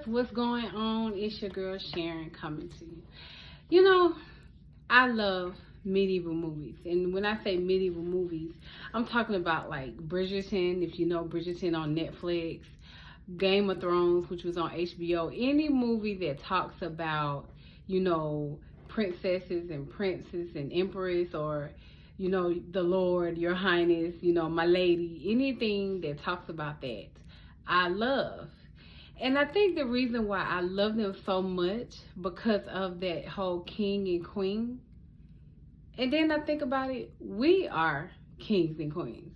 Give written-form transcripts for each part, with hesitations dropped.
what's going on? It's your girl Sharon coming to you. You know, I love medieval movies. And when I say medieval movies, I'm talking about like Bridgerton, if you know Bridgerton on Netflix, Game of Thrones, which was on HBO, any movie that talks about, princesses and princes and emperors, or the Lord, your highness, my lady, anything that talks about that, I love. And I think the reason why I love them so much because of that whole king and queen. And then I think about it, we are kings and queens.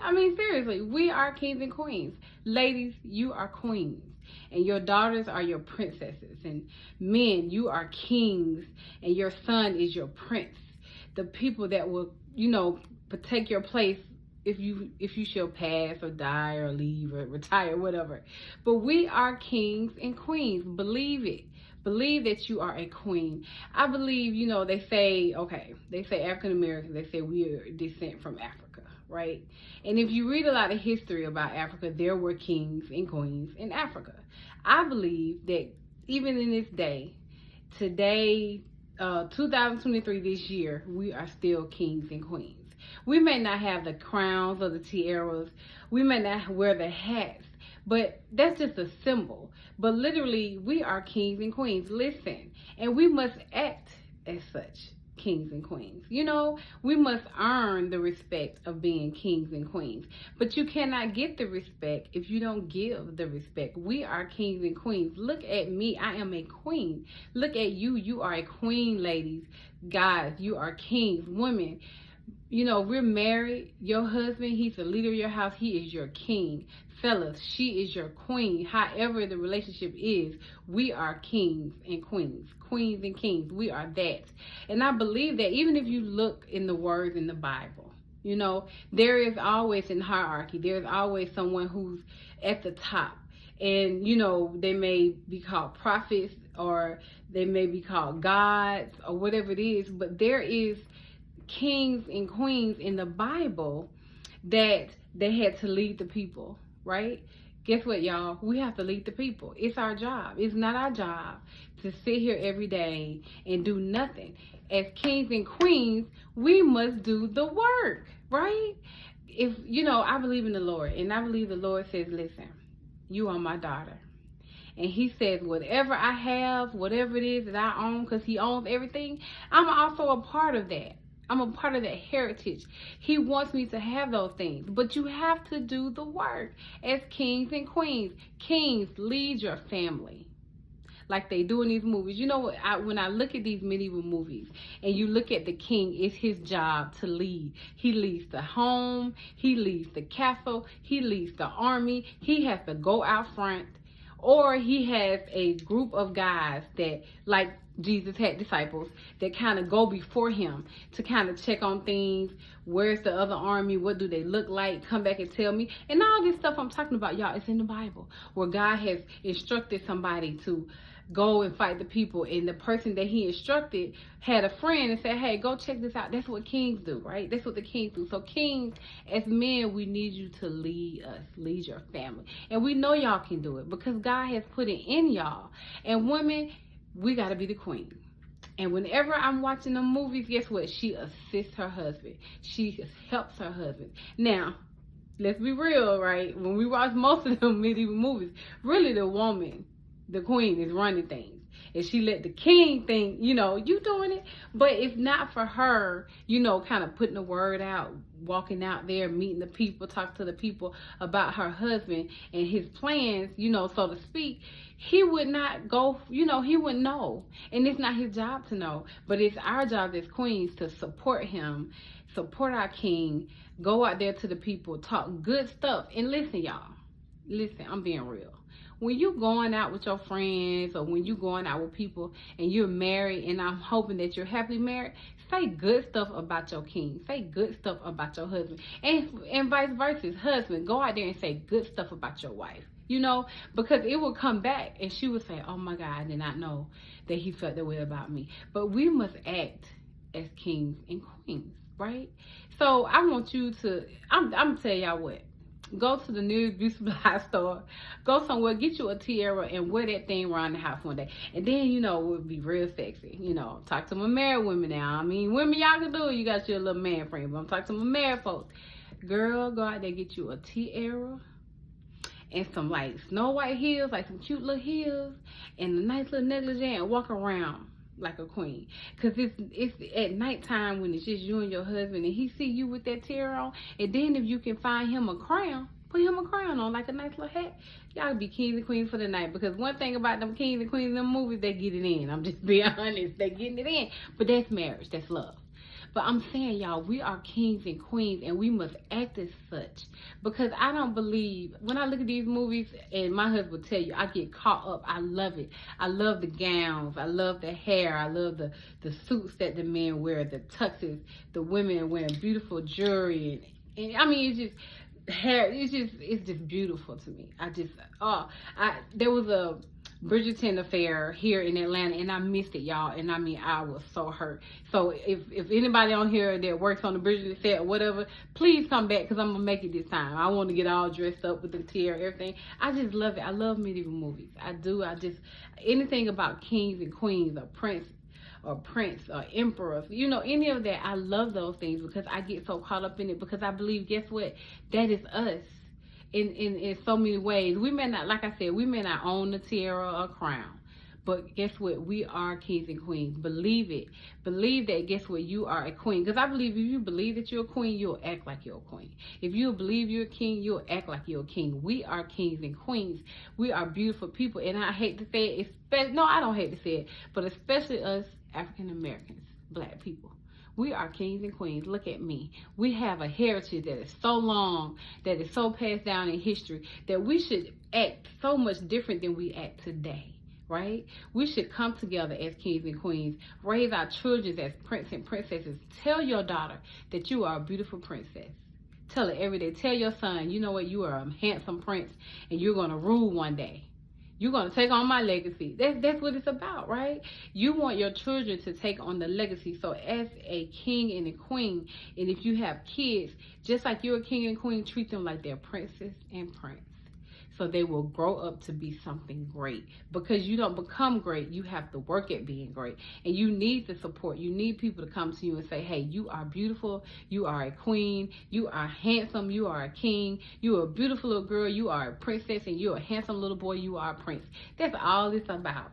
I mean, seriously, we are kings and queens. Ladies, you are queens. And your daughters are your princesses. And men, you are kings. And your son is your prince. The people that will, take your place if you shall pass or die or leave or retire, whatever. But we are kings and queens. Believe it. Believe that you are a queen. I believe, they say African Americans, they say we are descent from Africa, right? And if you read a lot of history about Africa, there were kings and queens in Africa. I believe that even in this day, today, 2023, this year, we are still kings and queens. We may not have the crowns or the tiaras. We may not wear the hats, but that's just a symbol. But literally, we are kings and queens. Listen, and we must act as such, kings and queens. We must earn the respect of being kings and queens. But you cannot get the respect if you don't give the respect. We are kings and queens. Look at me. I am a queen. Look at you. You are a queen, ladies. Guys, you are kings. Women, we're married. Your husband, he's the leader of your house. He is your king. Fellas, she is your queen. However the relationship is, we are kings and queens. Queens and kings. We are that. And I believe that even if you look in the words in the Bible, there is always in hierarchy. There's always someone who's at the top. And, they may be called prophets or they may be called gods or whatever it is. But there is kings and queens in the Bible that they had to lead the people, right? Guess what, y'all? We have to lead the people. It's our job. It's not our job to sit here every day and do nothing. As kings and queens, we must do the work, right? If, I believe in the Lord, and I believe the Lord says, listen, you are my daughter. And he says, whatever I have, whatever it is that I own, because he owns everything, I'm also a part of that. I'm a part of that heritage. He wants me to have those things. But you have to do the work as kings and queens. Kings, lead your family like they do in these movies. When I look at these medieval movies and you look at the king, it's his job to lead. He leads the home. He leads the castle. He leads the army. He has to go out front. Or he has a group of guys that, like Jesus had disciples, that kind of go before him to kind of check on things. Where's the other army? What do they look like? Come back and tell me. And all this stuff I'm talking about, y'all, it's in the Bible, where God has instructed somebody to go and fight the people, and the person that he instructed had a friend and said, hey, go check this out. That's what kings do, right? That's what the kings do. So kings, as men, we need you to lead us, lead your family. And we know y'all can do it because God has put it in y'all. And women, we got to be the queen. And whenever I'm watching the movies, guess what? She assists her husband. She helps her husband. Now, let's be real, right? When we watch most of them medieval movies, really the woman, the queen, is running things. And she let the king think, you doing it. But if not for her, kind of putting the word out, walking out there, meeting the people, talking to the people about her husband and his plans, so to speak, he would not go, he wouldn't know. And it's not his job to know. But it's our job as queens to support him, support our king, go out there to the people, talk good stuff. And listen, y'all. Listen, I'm being real. When you're going out with your friends or when you're going out with people and you're married, and I'm hoping that you're happily married, say good stuff about your king. Say good stuff about your husband. And vice versa, husband, go out there and say good stuff about your wife. Because it will come back and she will say, oh my God, I did not know that he felt that way about me. But we must act as kings and queens, right? So I want you to, I'm going to tell y'all what. go to the nearest beauty supply store, go somewhere, get you a tiara and wear that thing around the house one day. And then, you know, it would be real sexy. You know, talk to my married women now. I mean, women, y'all can do it. You got your little man friend, but I'm talking to my married folks. Girl, go out there, get you a tiara and some like Snow White heels, like some cute little heels, and a nice little negligee, and walk around like a queen. Because it's at nighttime when it's just you and your husband, and he see you with that tiara on, and then if you can find him a crown, put him a crown on, like a nice little hat. Y'all be kings and queens for the night. Because one thing about them kings and queens in them movies, they get it in. I'm just being honest. They getting it in. But that's marriage. That's love. But I'm saying, y'all, we are kings and queens, and we must act as such. Because I don't believe, when I look at these movies, and my husband will tell you, I get caught up. I love it. I love the gowns. I love the hair. I love the suits that the men wear, the tuxes, the women wearing beautiful jewelry. And I mean, it's just hair. It's just beautiful to me. There was a Bridgerton affair here in Atlanta, and I missed it, y'all. And I mean, I was so hurt. So if anybody on here that works on the Bridgerton set or whatever, please come back, because I'm gonna make it this time. I want to get all dressed up with the tiara, everything. I just love it. I love medieval movies. I do. Anything about kings and queens or prince or emperors, you know, any of that, I love those things, because I get so caught up in it, because I believe, guess what, that is us. In so many ways. We may not, like I said, we may not own the tiara or crown, but guess what? We are kings and queens. Believe it. Believe that, guess what? You are a queen. Because I believe if you believe that you're a queen, you'll act like you're a queen. If you believe you're a king, you'll act like you're a king. We are kings and queens. We are beautiful people. And I hate to say it, no, I don't hate to say it, but especially us African Americans, black people. We are kings and queens. Look at me. We have a heritage that is so long, that is so passed down in history, that we should act so much different than we act today, right? We should come together as kings and queens, raise our children as princes and princesses. Tell your daughter that you are a beautiful princess. Tell her every day. Tell your son, you know what, you are a handsome prince, and you're going to rule one day. You're going to take on my legacy. That's what it's about, right? You want your children to take on the legacy. So as a king and a queen, and if you have kids, just like you're a king and queen, treat them like they're princess and prince. So they will grow up to be something great. Because you don't become great, you have to work at being great. And you need the support. You need people to come to you and say, hey, you are beautiful, you are a queen, you are handsome, you are a king, you are a beautiful little girl, you are a princess, and you're a handsome little boy, you are a prince. That's all it's about.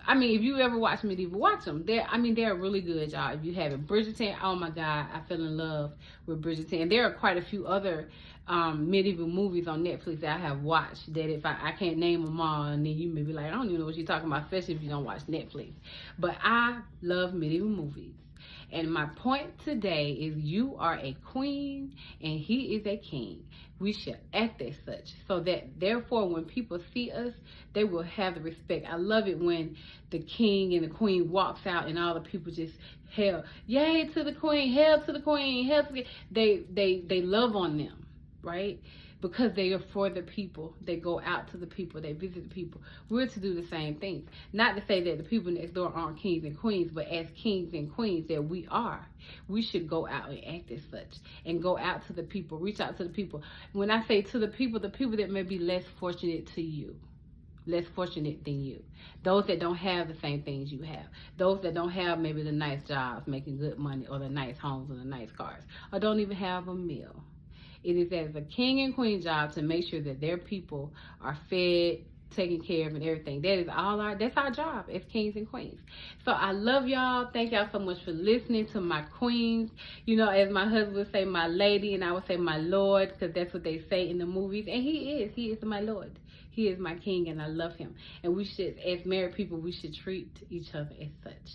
I mean, if you ever watch Medieval, watch them. They're really good, y'all. If you haven't. Bridgerton, oh my God, I fell in love with Bridgerton. And there are quite a few other medieval movies on Netflix that I have watched, that if I can't name them all, and then you may be like, I don't even know what you're talking about, especially if you don't watch Netflix. But I love medieval movies. And my point today is, you are a queen and he is a king. We should act as such, so that therefore when people see us, they will have the respect. I love it when the king and the queen walks out and all the people just hail, yay to the queen, hail to the queen, hail to the... They love on them, right? Because they are for the people. They go out to the people. They visit the people. We're to do the same things. Not to say that the people next door aren't kings and queens, but as kings and queens that we are, we should go out and act as such, and go out to the people, reach out to the people. When I say to the people that may be less fortunate to you, less fortunate than you, those that don't have the same things you have, those that don't have maybe the nice jobs, making good money, or the nice homes or the nice cars, or don't even have a meal. It is as a king and queen job to make sure that their people are fed, taken care of, and everything. That's our job as kings and queens. So I love y'all. Thank y'all so much for listening to my queens. You know, as my husband would say, my lady, and I would say my lord, because that's what they say in the movies. And he is my lord. He is my king, and I love him. And we should, as married people, we should treat each other as such.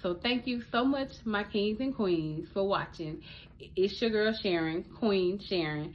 So thank you so much, my kings and queens, for watching. It's your girl Sharon, Queen Sharon.